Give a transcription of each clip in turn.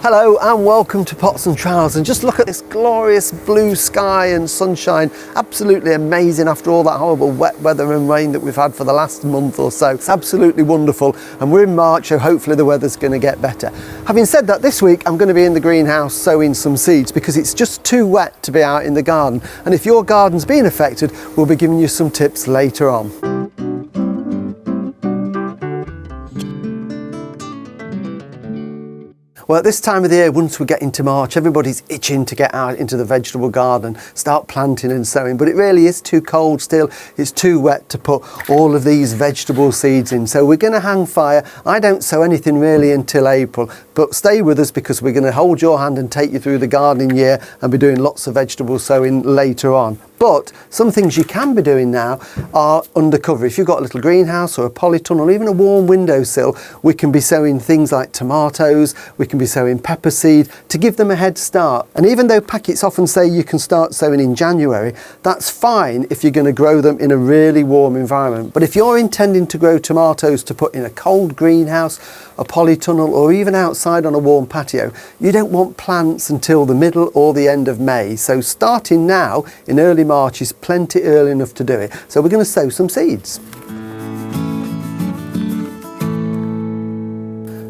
Hello and welcome to Pots and Trowels, and just look at this glorious blue sky and sunshine. Absolutely amazing after all that horrible wet weather and rain that we've had for the last month or so. It's absolutely wonderful, and we're in March, so hopefully the weather's going to get better. Having said that, this week I'm going to be in the greenhouse sowing some seeds because it's just too wet to be out in the garden, and if your garden's been affected, we'll be giving you some tips later on. Well, at this time of the year, once we get into March, everybody's itching to get out into the vegetable garden, start planting and sowing, but it really is too cold still. It's too wet to put all of these vegetable seeds in. So we're going to hang fire. I don't sow anything really until April, but stay with us because we're going to hold your hand and take you through the gardening year and be doing lots of vegetable sowing later on. But some things you can be doing now are undercover. If you've got a little greenhouse or a polytunnel or even a warm windowsill, we can be sowing things like tomatoes, we can be sowing pepper seed to give them a head start. And even though packets often say you can start sowing in January, that's fine if you're going to grow them in a really warm environment. But if you're intending to grow tomatoes to put in a cold greenhouse, a polytunnel, or even outside on a warm patio, you don't want plants until the middle or the end of May. So starting now in early March is plenty early enough to do it. So we're going to sow some seeds.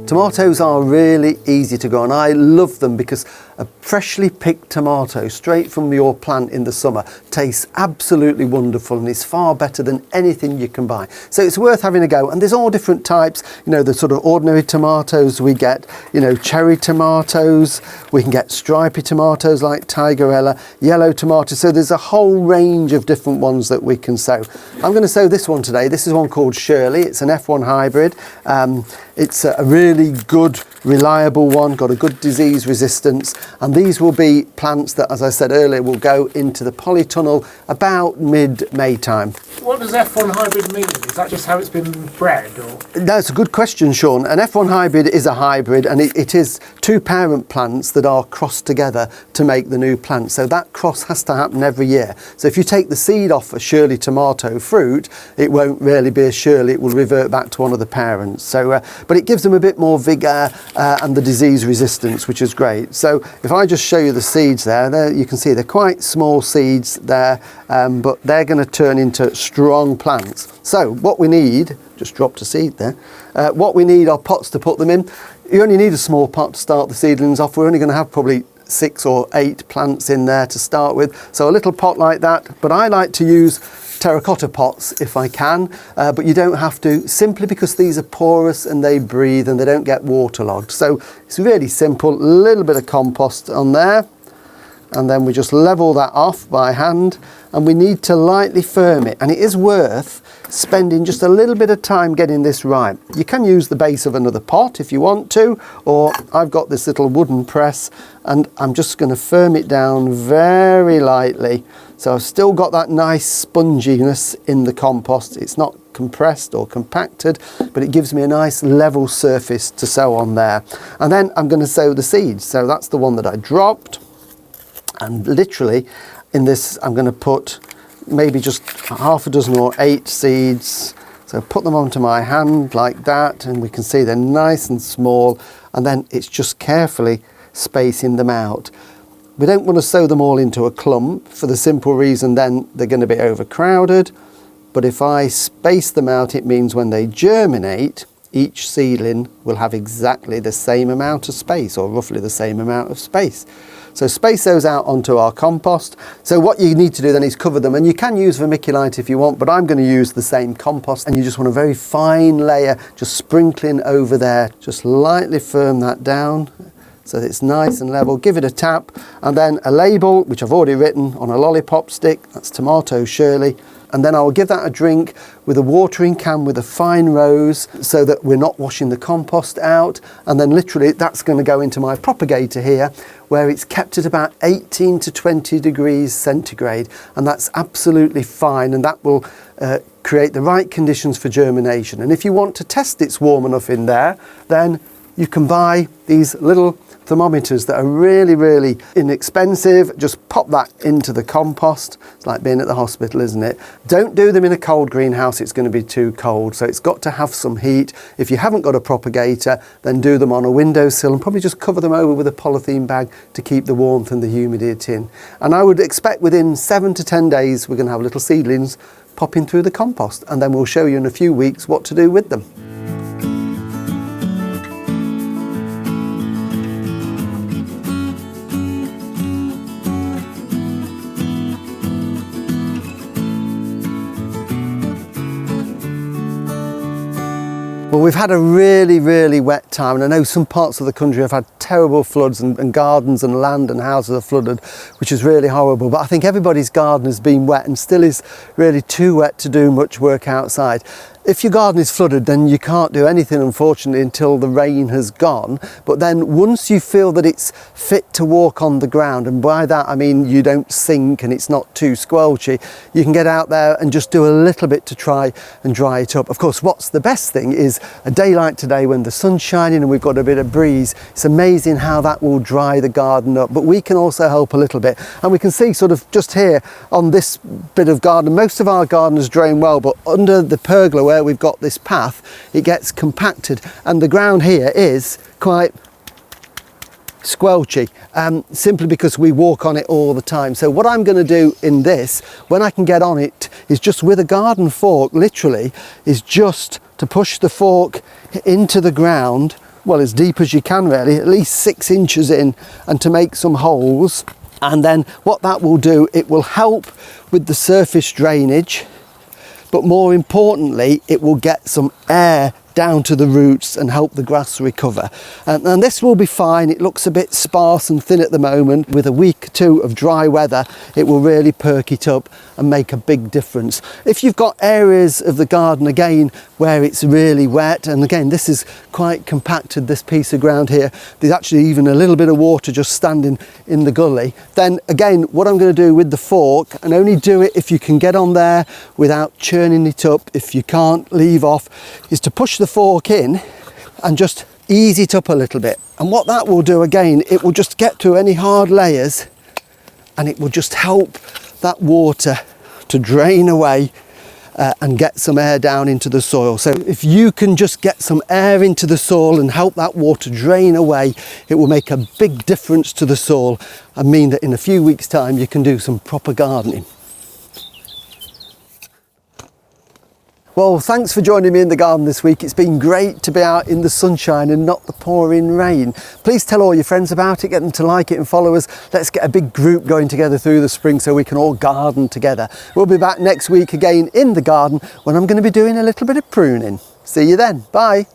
Tomatoes are really easy to grow, and I love them because a freshly picked tomato straight from your plant in the summer tastes absolutely wonderful and is far better than anything you can buy. So it's worth having a go, and there's all different types, you know, the sort of ordinary tomatoes we get, you know, cherry tomatoes, we can get stripy tomatoes like Tigerella, yellow tomatoes, so there's a whole range of different ones that we can sow. I'm going to sow this one today. This is one called Shirley. It's an F1 hybrid. It's a really good, reliable one, got a good disease resistance, and these will be plants that, as I said earlier, will go into the polytunnel about mid-May time. What does F1 hybrid mean? Is that just how it's been bred? Or? That's a good question, Sean. An F1 hybrid is a hybrid, and it is two parent plants that are crossed together to make the new plant. So that cross has to happen every year. So if you take the seed off a Shirley tomato fruit, it won't really be a Shirley, it will revert back to one of the parents. So, but it gives them a bit more vigour and the disease resistance, which is great. So if I just show you the seeds there, you can see they're quite small seeds there, but they're going to turn into strong plants. So what we need, just dropped a seed there, what we need are pots to put them in. You only need a small pot to start the seedlings off. We're only going to have probably 6 or 8 plants in there to start with, so a little pot like that. But I like to use terracotta pots if I can, but you don't have to, simply because these are porous and they breathe and they don't get waterlogged. So it's really simple. A little bit of compost on there, and then we just level that off by hand, and we need to lightly firm it, and it is worth spending just a little bit of time getting this right. You can use the base of another pot if you want to, or I've got this little wooden press and I'm just going to firm it down very lightly. So I've still got that nice sponginess in the compost. It's not compressed or compacted, but it gives me a nice level surface to sow on there. And then I'm going to sow the seeds. So that's the one that I dropped, and literally in this I'm going to put maybe just half a dozen or 8 seeds. So put them onto my hand like that, and we can see they're nice and small, and then it's just carefully spacing them out. We don't want to sow them all into a clump for the simple reason then they're going to be overcrowded, but if I space them out, it means when they germinate, each seedling will have exactly the same amount of space, or roughly the same amount of space. So space those out onto our compost. So what you need to do then is cover them, and you can use vermiculite if you want, but I'm going to use the same compost, and you just want a very fine layer just sprinkling over there. Just lightly firm that down so that it's nice and level. Give it a tap, and then a label which I've already written on a lollipop stick. That's Tomato Shirley. And then I will give that a drink with a watering can with a fine rose, so that we're not washing the compost out. And then literally that's going to go into my propagator here, where it's kept at about 18 to 20 degrees centigrade, and that's absolutely fine, and that will create the right conditions for germination. And if you want to test it's warm enough in there, then you can buy these little thermometers that are really, really inexpensive. Just pop that into the compost. It's like being at the hospital, isn't it? Don't do them in a cold greenhouse, it's going to be too cold. So it's got to have some heat. If you haven't got a propagator, then do them on a windowsill and probably just cover them over with a polythene bag to keep the warmth and the humidity in. And I would expect within 7 to 10 days, we're going to have little seedlings popping through the compost, and then we'll show you in a few weeks what to do with them. Well, we've had a really, really wet time, and I know some parts of the country have had terrible floods, and gardens and land and houses are flooded, which is really horrible. But I think everybody's garden has been wet and still is really too wet to do much work outside. If your garden is flooded, then you can't do anything, unfortunately, until the rain has gone. But then once you feel that it's fit to walk on the ground, and by that I mean you don't sink and it's not too squelchy, you can get out there and just do a little bit to try and dry it up. Of course, what's the best thing is a day like today when the sun's shining and we've got a bit of breeze. It's amazing how that will dry the garden up, but we can also help a little bit. And we can see sort of just here on this bit of garden, most of our garden is drained well, but under the pergola where we've got this path, it gets compacted, and the ground here is quite squelchy, simply because we walk on it all the time. So what I'm going to do in this, when I can get on it, is just with a garden fork, literally, is just to push the fork into the ground, well, as deep as you can really, at least 6 inches in, and to make some holes. And then what that will do, it will help with the surface drainage, but more importantly, it will get some air down to the roots and help the grass recover. And this will be fine. It looks a bit sparse and thin at the moment. With a week or two of dry weather, it will really perk it up and make a big difference. If you've got areas of the garden again where it's really wet, and again this is quite compacted, this piece of ground here, there's actually even a little bit of water just standing in the gully, then again what I'm going to do with the fork, and only do it if you can get on there without churning it up, if you can't leave off, is to push the fork in and just ease it up a little bit. And what that will do again, it will just get to any hard layers and it will just help that water to drain away and get some air down into the soil. So if you can just get some air into the soil and help that water drain away, it will make a big difference to the soil and mean that in a few weeks' time you can do some proper gardening. Well, thanks for joining me in the garden this week. It's been great to be out in the sunshine and not the pouring rain. Please tell all your friends about it, get them to like it and follow us. Let's get a big group going together through the spring so we can all garden together. We'll be back next week again in the garden when I'm going to be doing a little bit of pruning. See you then. Bye.